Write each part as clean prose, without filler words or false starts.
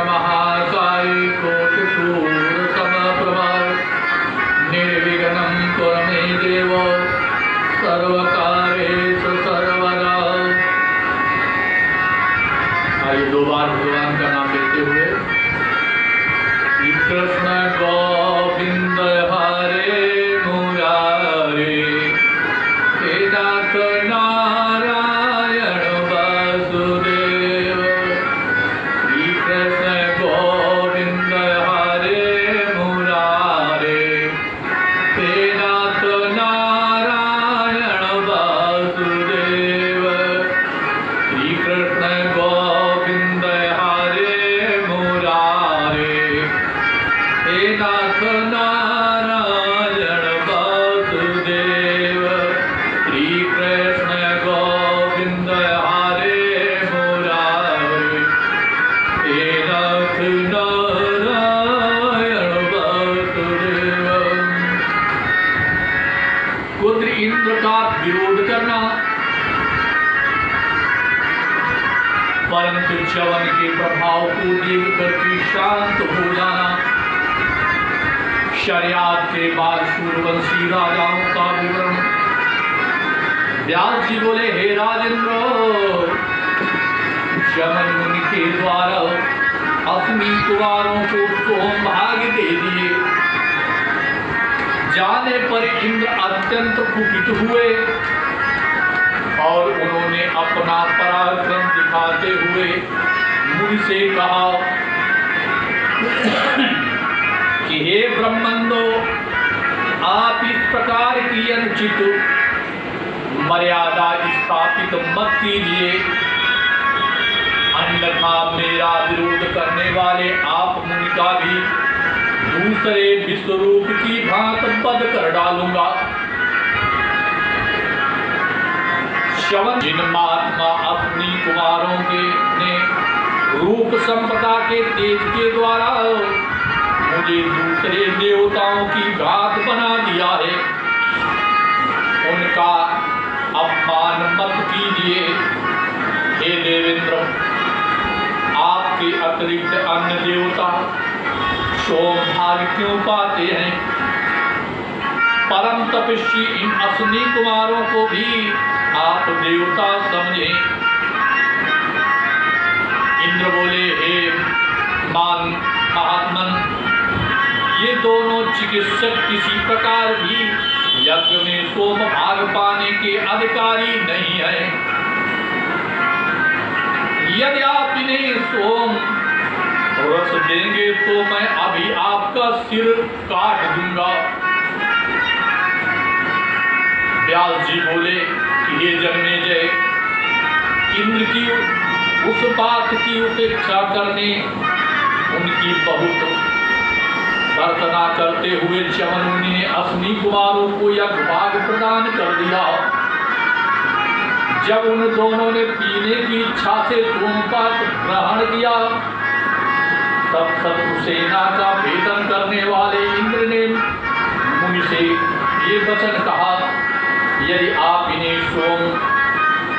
महाकाय कोटिसूर्यसमप्रभा निर्विघ्नं कुरु मे देव सर्वकार्येषु सर्वदा। आइए दो बार भगवान का नाम लेते हुए श्री कृष्ण गोविंद हरे मुरारे हे नाथ नारायण वासुदेव। श्री कृष्ण गोविंद हरे मुरारे हे नाथ नारायण वासुदेव। श्री कृष्ण गोविंद हरे मुरारे हे नाथ नारायण वासुदेव। श्री कृष्ण गोविंद हरे मुरारे हे नाथ नारायण वासुदेव। पुत्र इंद्र का विरोध करना, परंतु च्यवन के प्रभाव को देख करके शांत हो जाना। शर्यात के बाद सूर्यवंशी राजाओं का विवरण। व्यास जी बोले, हे राजेंद्र, च्यवन मुनि के द्वारा असमी कुमारों को सोम भाग्य दे दिए जाने पर इंद्र अत्यंत कुपित हुए और उन्होंने अपना पराक्रम दिखाते हुए मुनि से कहा कि हे ब्रह्मंदो, आप इस प्रकार की अनुचित मर्यादा स्थापित मत कीजिए, अन्यथा मेरा विरोध करने वाले आप मुनि का भी दूसरे विश्वरूप की भांति वध कर डालूंगा। च्यवन जिन महात्मा अपनी कुमारों के ने रूप संपदा के तेज के द्वारा मुझे दूसरे देवताओं की घात बना दिया है, उनका अपमान मत कीजिए। हे देवेंद्र, आपके अतिरिक्त अन्य देवता सोम भाग्य क्यों पाते हैं? परम तपस्वी इन असनी कुमारों को भी आप देवता समझें। इंद्र बोले, हे महात्मन, ये दोनों चिकित्सक किसी प्रकार भी यज्ञ में सोम भाग पाने के अधिकारी नहीं है। यदि आप इन्हें सोम रस देंगे तो मैं अभी आपका सिर काट दूंगा। व्यास जी बोले कि हे जन्मेजय, इंद्र की उस बात की उपेक्षा करने उनकी बहुत प्रार्थना करते हुए च्यवन मुनि ने असनी कुमारों को यज्ञ भाग प्रदान कर दिया। जब उन दोनों ने पीने की इच्छा से सोमपाक ग्रहण किया, तब शत्रु सेना का भेदन करने वाले इंद्र ने मुनि से ये वचन कहा, यदि आप इन्हें सोम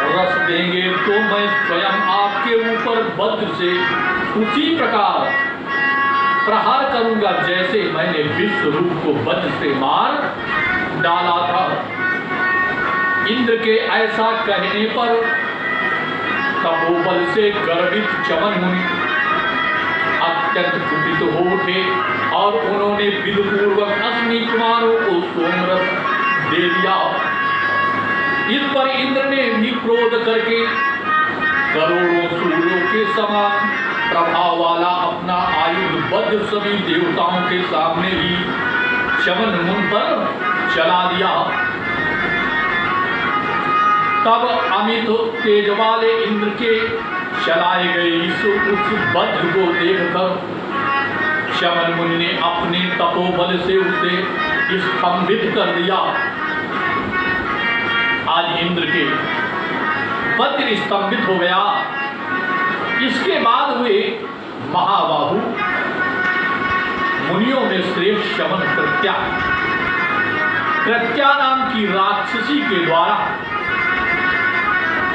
रस देंगे तो मैं स्वयं आपके ऊपर वज्र से उसी प्रकार प्रहार करूंगा जैसे मैंने विश्व रूप को वज्र से मार डाला था। इंद्र के ऐसा कहने पर तपोबल से गर्वित च्यवन मुनि अत्यंत कुपित हो उठे और उन्होंने विधिपूर्वक असनी कुमारों को सोमरस दे दिया। इस पर इंद्र ने भी क्रोध करके करोड़ों सूर्यों के समान प्रभाव वाला अपना आयुध वज्र सभी देवताओं के सामने ही च्यवन मुनि पर चला दिया। तब अमित तेज वाले इंद्र के चलाए गए उस वज्र को देखकर च्यवन मुनि ने अपने तपोबल से उसे स्तंभित कर दिया। आज इंद्र के वज्र स्तंभित हो गया। इसके बाद हुए महाबाहु मुनियों में श्रेष्ठ च्यवन कृत्या नाम की राक्षसी के द्वारा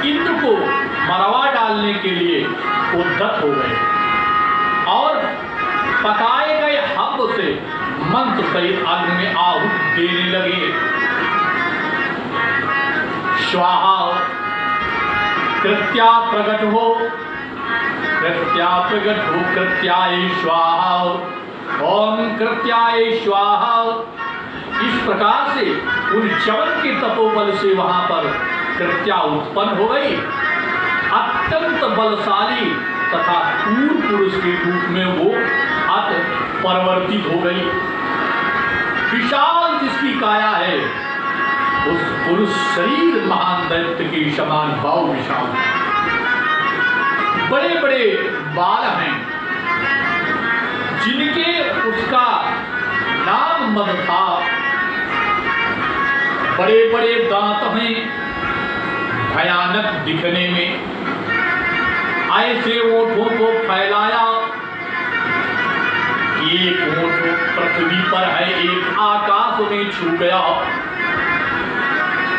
इंद्र को मरवा डालने के लिए उद्धत हो गए और पकाए गए हव्य से मंत्र सहित अग्नि में आहुति देने लगे। स्वाहा कृत्या प्रकट हो, कृत्या प्रकट हो, कृत्याय स्वाहा, ओम कृत्याय स्वाहा। इस प्रकार से उन च्यवन के तपोबल से वहां पर कृत्या उत्पन्न हो गई। अत्यंत बलशाली तथा क्रूर पुरुष के रूप में वो अत परिवर्तित हो गई। विशाल जिसकी काया है उस पुरुष शरीर महान दैत्य के समान भाव विशाल, बड़े बड़े बाल हैं जिनके उसका नाम मद था, बड़े बड़े दांत हैं भयानक दिखने में, ऐसे ओठों को फैलाया, एक ओठ पृथ्वी पर है, एक आकाश में छू गया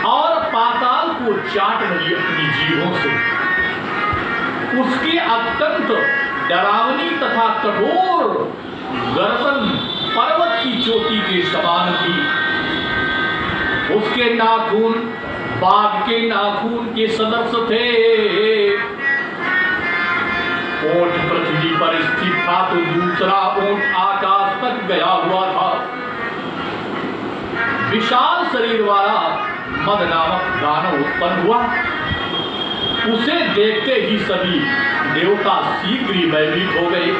और पाताल को चाट रही अपनी जीभों से। उसकी अत्यंत डरावनी तथा कठोर गर्दन पर्वत की चोटी के समान थी। उसके नाखून बाघ के नाखून के सदृश थे। ओठ पृथ्वी पर स्थित था तो दूसरा ओठ आकाश तक गया हुआ था। विशाल शरीर वाला मद नामक दानव उत्पन्न हुआ। उसे देखते ही सभी देवता शीघ्र ही भयभीत हो गए।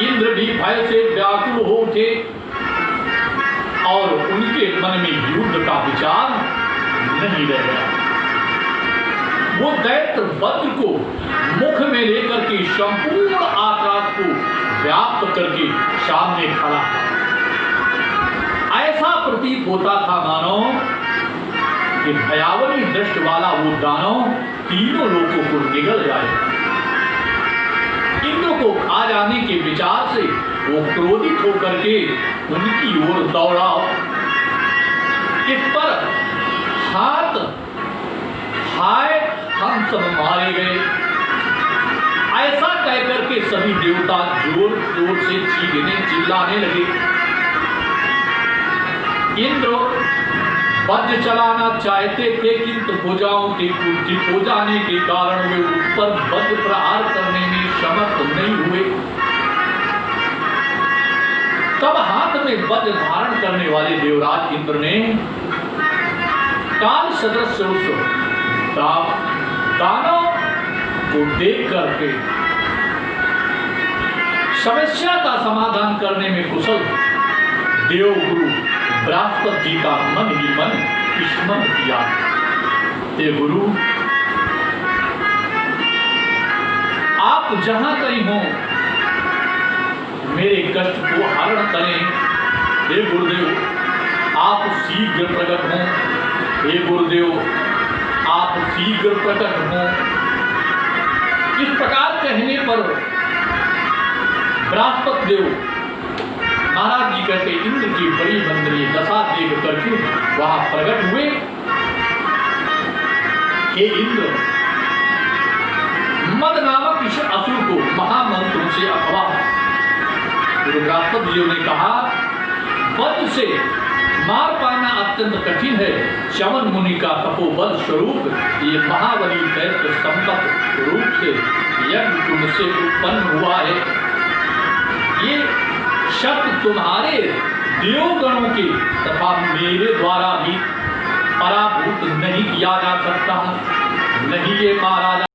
इंद्र भी भय से व्याकुल हो उठे और उनके मन में युद्ध का विचार नहीं रह गया। वो दैत्य वज्र को मुख में लेकर के संपूर्ण आकाश को व्याप्त करके सामने खड़ा था। ऐसा प्रतीत होता था मानो कि भयावनी दृष्टि वाला वो दानव तीनों लोगों को निगल जाए। इंद्र को खा जाने के विचार से वो क्रोधित होकर के उनकी ओर दौड़ा। इस पर हाथ हाय हम सब मारे गए, ऐसा कहकर के सभी देवता जोर जोर से चीखने चिल्लाने लगे। इंद्र वज्र चलाना चाहते थे किंतु भुजाओं के कुंठित हो जाने के कारण वे उस पर वज्र प्रहार करने में समर्थ नहीं हुए। तब हाथ में वज्र धारण करने वाले देवराज इंद्र ने काल सदृश उस दानव को देख करके समस्या का समाधान करने में कुशल देवगुरु बृहस्पति जी का मन ही मन स्मरण किया। हे गुरु, आप जहां कहीं हो मेरे कष्ट को हरण करें। हे गुरुदेव, आप शीघ्र प्रकट हों। हे गुरुदेव, आप शीघ्र प्रकट हों। इस प्रकार कहने पर बृहस्पति देव महाराज जी कहते इंद्र की बड़ी मंदरी दशा देख करके वहां प्रकट हुए। हे इंद्र, मद नामक इस असुर को महामंत्रों से अथवा गुरु बृहस्पति जी ने कहा वज्र से मार पाना अत्यंत कठिन है। च्यवन मुनि का तपोबल स्वरूप ये महाबली दैत्य संपत रूप से यज्ञ कुंड से उत्पन्न हुआ है। ये शब्द तुम्हारे देवगणों के तथा मेरे द्वारा भी पराभूत नहीं किया जा सकता, नहीं ये मारा